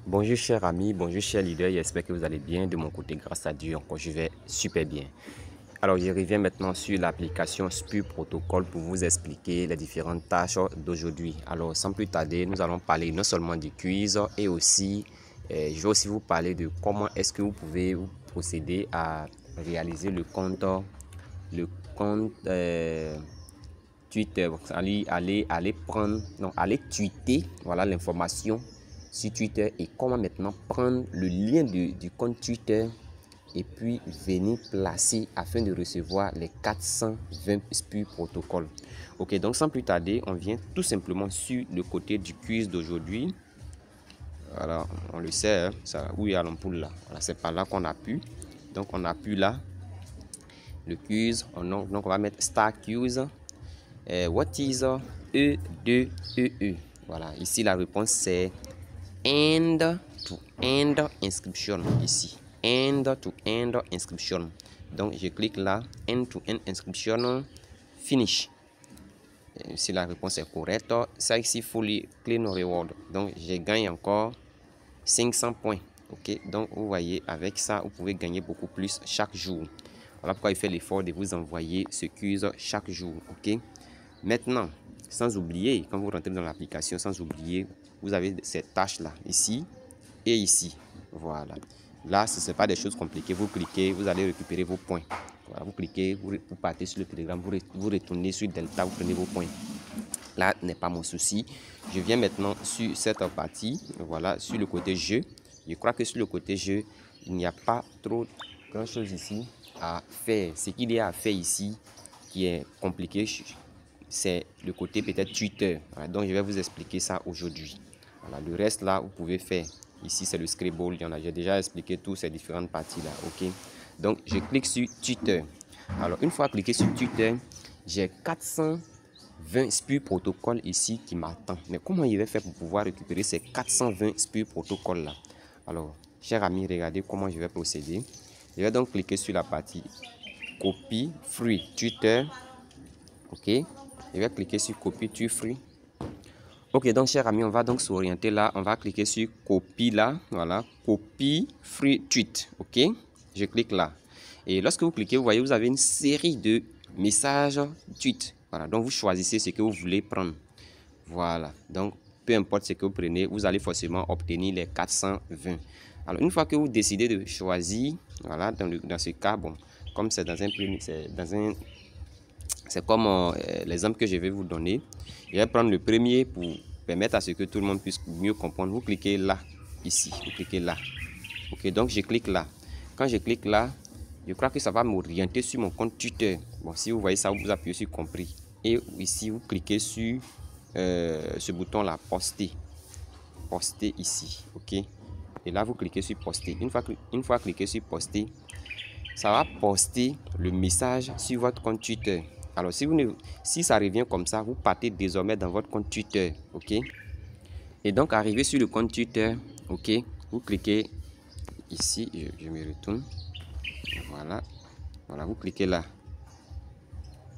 Bonjour chers amis, bonjour chers leaders, j'espère que vous allez bien. De mon côté, grâce à Dieu, encore je vais super bien. Alors je reviens maintenant sur l'application SPU Protocol pour vous expliquer les différentes tâches d'aujourd'hui. Alors sans plus tarder, nous allons parler non seulement du quiz et aussi, je vais aussi vous parler de comment est-ce que vous pouvez procéder à réaliser le compte Twitter. Aller tweeter voilà l'information sur Twitter et comment maintenant prendre le lien du compte Twitter et puis venir placer afin de recevoir les 420 SPU protocole. Ok, donc sans plus tarder, on vient tout simplement sur le côté du quiz d'aujourd'hui. Voilà, on le sait, hein, ça, où il y a l'ampoule là. Voilà, c'est par là qu'on appuie. Donc on appuie là, le quiz. Donc on va mettre Start Quiz. What is E2EE? Voilà, ici la réponse c'est End to End Inscription. Ici, End to End Inscription. Donc je clique là, End to End Inscription, Finish. Si la réponse est correcte, ça ici, Fully Clean Reward. Donc je gagne encore 500 points. Ok, donc vous voyez, avec ça, vous pouvez gagner beaucoup plus chaque jour. Voilà pourquoi il fait l'effort de vous envoyer ce quiz chaque jour. Ok. Maintenant, sans oublier, quand vous rentrez dans l'application, sans oublier, vous avez ces tâches-là, ici et ici. Voilà. Là, ce n'est pas des choses compliquées. Vous cliquez, vous allez récupérer vos points. Voilà, vous cliquez, vous partez sur le Telegram, vous retournez sur Delta, vous prenez vos points. Là n'est pas mon souci. Je viens maintenant sur cette partie, voilà, sur le côté jeu. Je crois que sur le côté jeu, il n'y a pas trop grand chose ici à faire. Ce qu'il y a à faire ici, qui est compliqué, c'est le côté peut-être Twitter. Voilà, donc je vais vous expliquer ça aujourd'hui. Voilà, le reste là, vous pouvez faire. Ici, c'est le Scribble. J'ai déjà expliqué toutes ces différentes parties là. Ok. Donc, je clique sur Twitter. Alors, une fois cliqué sur Twitter, j'ai 420 SPU protocole ici qui m'attend. Mais comment il va faire pour pouvoir récupérer ces 420 SPU protocole là? Alors, chers amis, regardez comment je vais procéder. Je vais donc cliquer sur la partie Copy Free Twitter. Ok. Je vais cliquer sur Copy to Free. Ok, donc chers amis, on va donc s'orienter là. On va cliquer sur Copy là. Voilà, Copy Free Tweet. Ok, je clique là. Et lorsque vous cliquez, vous voyez, vous avez une série de messages tweet. Voilà, donc vous choisissez ce que vous voulez prendre. Voilà, donc peu importe ce que vous prenez, vous allez forcément obtenir les 420. Alors, une fois que vous décidez de choisir, voilà, dans ce cas, bon, comme c'est c'est comme l'exemple que je vais vous donner. Je vais prendre le premier pour permettre à ce que tout le monde puisse mieux comprendre. Vous cliquez là, ici, vous cliquez là. Ok, donc je clique là. Quand je clique là, je crois que ça va m'orienter sur mon compte Twitter. Bon, si vous voyez ça, vous appuyez sur compris. Et ici, vous cliquez sur ce bouton là, poster. Poster ici, ok. Et là, vous cliquez sur poster. Une fois cliqué sur poster, ça va poster le message sur votre compte Twitter. Alors, si ça revient comme ça, vous partez désormais dans votre compte Twitter, ok. Et donc, arrivé sur le compte Twitter, ok, vous cliquez ici, je me retourne, voilà, voilà, vous cliquez là,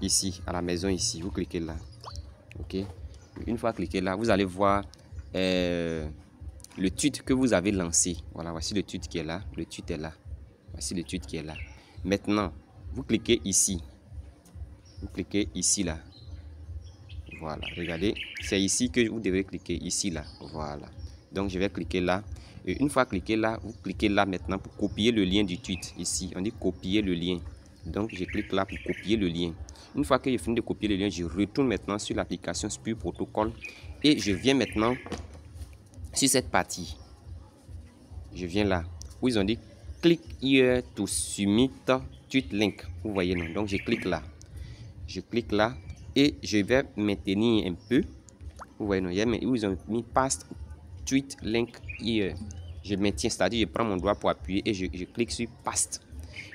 ici, à la maison ici, vous cliquez là, ok. Une fois cliqué là, vous allez voir le tweet que vous avez lancé. Voilà, voici le tweet qui est là, le tweet est là, voici le tweet qui est là. Maintenant, vous cliquez ici. Vous cliquez ici là. Voilà, regardez, c'est ici que vous devez cliquer, ici là. Voilà. Donc je vais cliquer là. Et une fois cliqué là, vous cliquez là maintenant pour copier le lien du tweet. Ici, on dit copier le lien. Donc je clique là pour copier le lien. Une fois que j'ai fini de copier le lien, je retourne maintenant sur l'application SPU Protocol. Et je viens maintenant sur cette partie. Je viens là, où ils ont dit click here to submit tweet link. Vous voyez non? Donc je clique là. Je clique là et je vais maintenir un peu. Vous voyez, non, où ils ont mis paste tweet link here. Je maintiens, c'est-à-dire je prends mon doigt pour appuyer et je clique sur paste.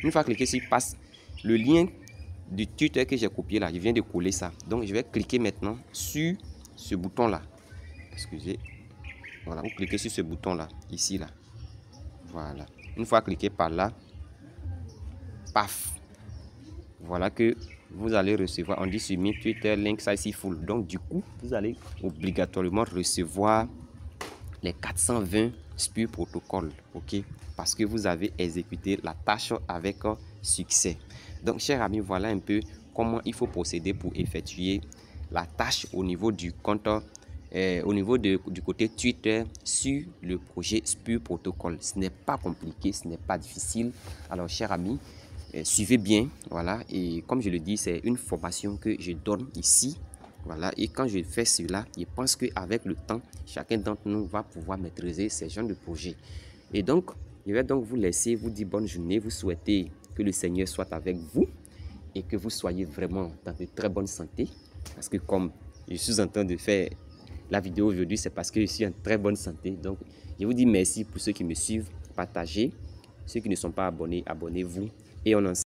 Une fois cliqué sur paste, le lien du Twitter que j'ai copié là, je viens de coller ça. Donc je vais cliquer maintenant sur ce bouton là. Excusez. Voilà, vous cliquez sur ce bouton là, ici là. Voilà. Une fois cliqué par là, paf. Voilà que vous allez recevoir, on dit submit Twitter link ça ici donc du coup vous allez obligatoirement recevoir les 420 Spur Protocol, ok, parce que vous avez exécuté la tâche avec succès. Donc, chers amis, voilà un peu comment il faut procéder pour effectuer la tâche au niveau du compte, au niveau du côté Twitter sur le projet Spur Protocol. Ce n'est pas compliqué, ce n'est pas difficile. Alors, chers amis, suivez bien, voilà. Et comme je le dis, c'est une formation que je donne ici. Voilà, et quand je fais cela, je pense qu'avec le temps, chacun d'entre nous va pouvoir maîtriser ces genres de projets. Et donc, je vais donc vous laisser, vous dire bonne journée, vous souhaiter que le Seigneur soit avec vous et que vous soyez vraiment dans de très bonne santé. Parce que comme je suis en train de faire la vidéo aujourd'hui, c'est parce que je suis en très bonne santé. Donc, je vous dis merci pour ceux qui me suivent, partagez. Ceux qui ne sont pas abonnés, abonnez-vous. Et on en